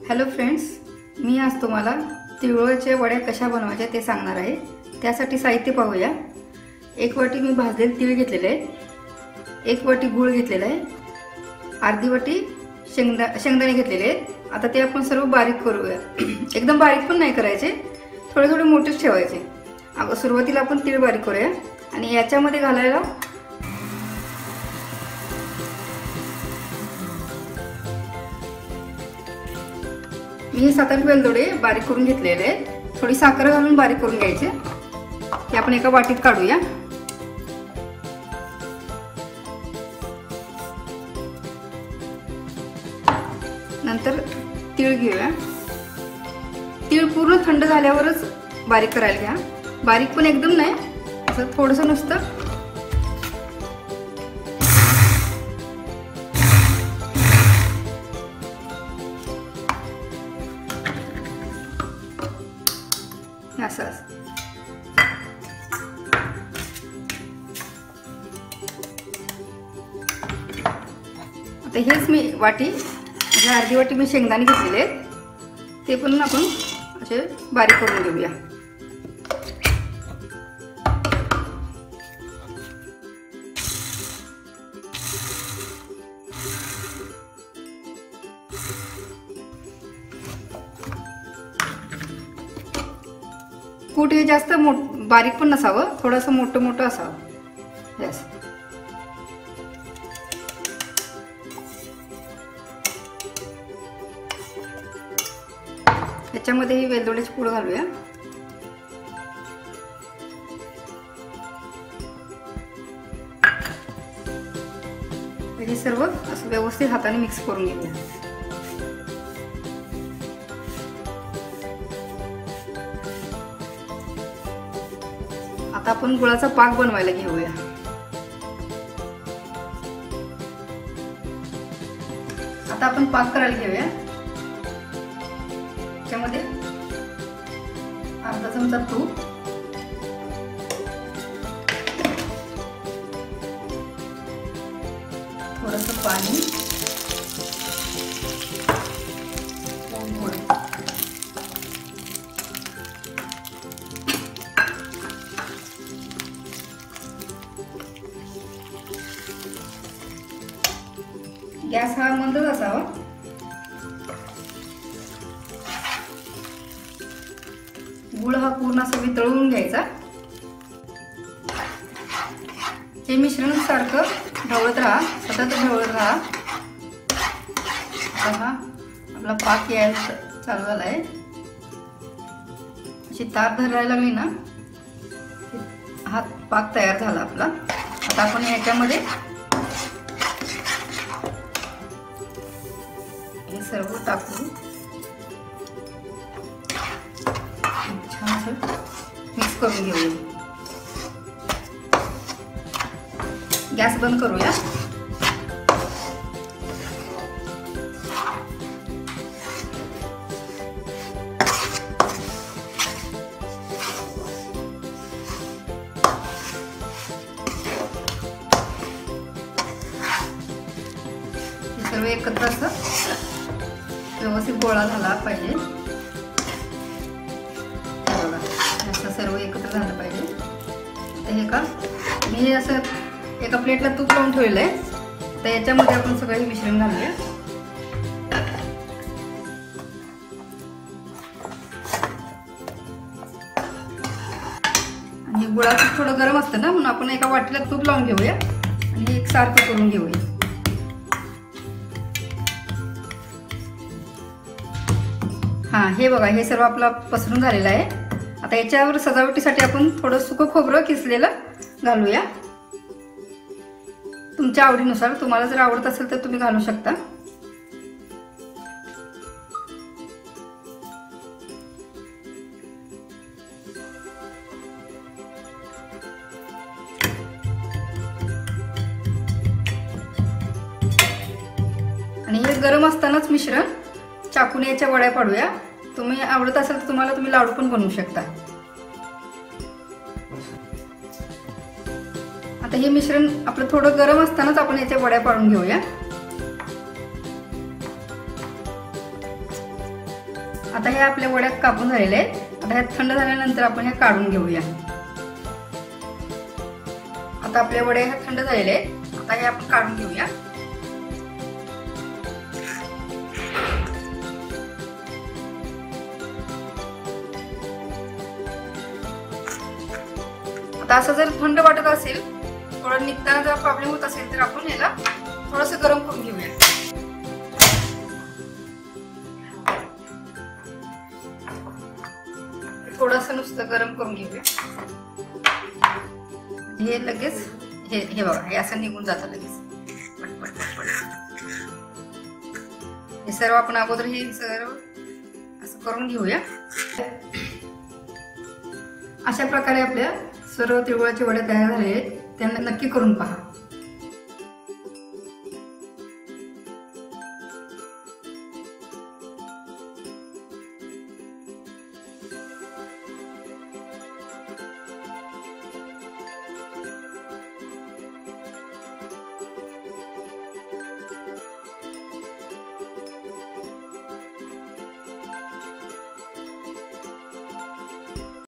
Hello friends, मी आज तुम्हाला तिळगुळाच्या वड्या कशा बनवायच्या ते सांगणार आहे। त्यासाठी साहित्य पाहूया। 1 वाटी मी भाजलेले तीळ घेतलेले आहे, 1 वाटी गूळ घेतलेला आहे, अर्धी वाटी शेंगदाणे घेतलेले आहेत। आता ते आपण सर्व बारीक करूया। एकदम बारीक पण नाही करायचे, थोडे थोडे मोठेच ठेवायचे। सुरुवातीला आपण तीळ बारीक करूया आणि याच्यामध्ये घालायला मी 7-8 वेलदोडे बारीक करून घेतलेले आहेत। थोडी साखर घालून बारीक करून घ्यायचे। ते आपण एका वाटीत काढूया। नंतर तीळ घेऊया। तीळ पूर्ण थंड झाल्यावरच बारीक करायला घ्या। बारीक पण एकदम नाही, असं थोडंसं नुसतं। असं आता हेच मी वाटी म्हणजे अर्धी वाटी मी शेंगदाणे घेतलेले आहेत, ते पण आपण असे बारीक करून घेऊया। कूट हे जास्त बारीक पण नसावं, थोडंसं मोठं मोठं असावं। यस, याच्यामध्ये ही वेलदोड्याची पूड घालूया। हे सर्व असं व्यवस्थित हाताने मिक्स करून घेऊया। आता आपण गुळाचा पाक बनवायला घेऊया। आता आपण पाक करायला घेऊया। त्यामध्ये अर्धा चमचा तूप, थोडंसं पाणी, गॅस हा मंदच असावा। गुळ हा पूर्ण असा वितळवून घ्यायचा। हे मिश्रण सारखं ढवळत राहा, सतत ढवळत राहा। हा आपला पाक यायला चालू झाला आहे। अशी तार धरायला लागली ना, हा पाक तयार झाला आपला। आता आपण याच्यामध्ये हे सर्व टाकू, छान असं मिक्स करून घेऊया। गॅस बंद करूया। हे सर्व एकत्र असं व्यवस्थित गोळा झाला पाहिजे। बघा, असं सर्व एकत्र झालं पाहिजे। तर हे का मी असं एका प्लेटला तूप लावून ठेवलेलं आहे। तर याच्यामध्ये आपण सगळं हे मिश्रण घालूया। आणि गुळाचं थोडं गरम असतं ना, म्हणून आपण एका वाटीला तूप लावून घेऊया आणि एक सारखं करून घेऊया। हा, हे बघा, हे सर्व आपलं पसरून झालेलं आहे। आता याच्यावर सजावटीसाठी आपण थोडं सुकं खोबरं किसलेलं घालूया। तुमच्या आवडीनुसार, तुम्हाला जर आवडत असेल तर तुम्ही घालू शकता। आणि हे गरम असतानाच मिश्रण चाकूने याच्या वड्या पाडूया। तुम्ही आवडत असेल तर तुम्ही लाडू पण बनवू शकता। आता हे मिश्रण आपलं थोडं गरम असतानाच आपण याच्या वड्या पाडून घेऊया। आता हे आपल्या वड्या कापून झालेले आहेत. आता हे थंड झाल्यानंतर आपण हे काढून घेऊया. आता आपले वडे हे थंड झालेले आहेत. आता हे आपण काढून घेऊया. आता असं जर थंड वाटत असेल, थोडं निघताना जर प्रॉब्लेम होत असेल तर आपण याला थोडंसं गरम करून घेऊया. थोडंसं नुसतं गरम करून घेऊया. हे लगेच हे बघा, हे असं निघून जातं लगेच. हे सर्व आपण अगोदर हे सर्व असं करून घेऊया. अशा प्रकारे आपल्या सर्व तिळगुळाचे वडे तयार झाले आहेत. त्यांना नक्की करून पहा.